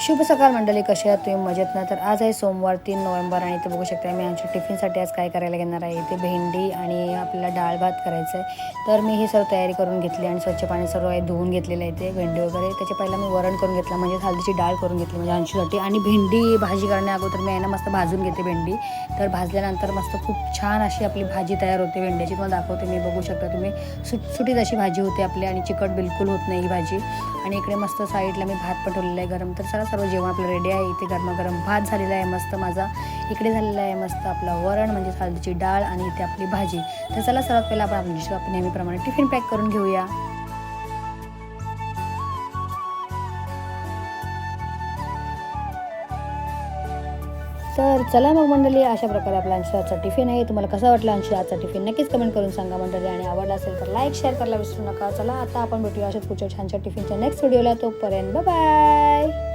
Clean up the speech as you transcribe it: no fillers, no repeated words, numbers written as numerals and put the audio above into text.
शुभ सकाळ मंडळी, कशा आहात तुम्ही? मजेत ना? तर आज आहे सोमवार 3 नोव्हेंबर आणि इथे बघू शकता मी आमच्या टिफिनसाठी आज काय करायला घेणार आहे. इथे भेंडी आणि आपल्याला डाळ भात करायचं आहे. तर मी ही सर्व तयारी करून घेतली आणि स्वच्छ पाणी सर्व आहे धुवून घेतलेलं आहे. ते भेंडी वगैरे त्याच्या पहिला मी वरण करून घेतलं, म्हणजे हळदीची डाळ करून घेतली म्हणजे अंशूसाठी. आणि भेंडी भाजी करण्या अगोदर मी आहे ना मस्त भाजून घेते भेंडी. तर भाजल्यानंतर मस्त खूप छान अशी आपली भाजी तयार होते भेंड्याची. तुम्हाला दाखवते मी, बघू शकता तुम्ही. सुटसुटीत अशी भाजी होते आपली आणि चिकट बिलकुल होत नाही ही भाजी. आणि इकडे मस्त साईडला मी भात पण ठेवलेला आहे गरम. तर चला सर्व जेवण आपलं रेडी आहे. इथे गरमागरम भात झालेला आहे मस्त माझा. इकडे झालेला आहे मस्त आपला वरण म्हणजे हळदीची डाळ आणि इथे आपली भाजी. तर चला सर्वात पहिला आपण नेहमीप्रमाणे टिफिन पॅक करून घेऊया. तर चला मग मंडळी, अशा प्रकारे आपला आजचा टिफिन आहे. तुम्हाला कसा वाटला आजचा टिफिन नक्कीच कमेंट करून सांगा मंडळी. आणि आवडला असेल तर लाईक शेअर करायला विसरू नका. चला आता आपण भेटूया अशाच पुढच्या छानच्या टिफिनच्या नेक्स्ट व्हिडिओला. तोपर्यंत बाय बाय.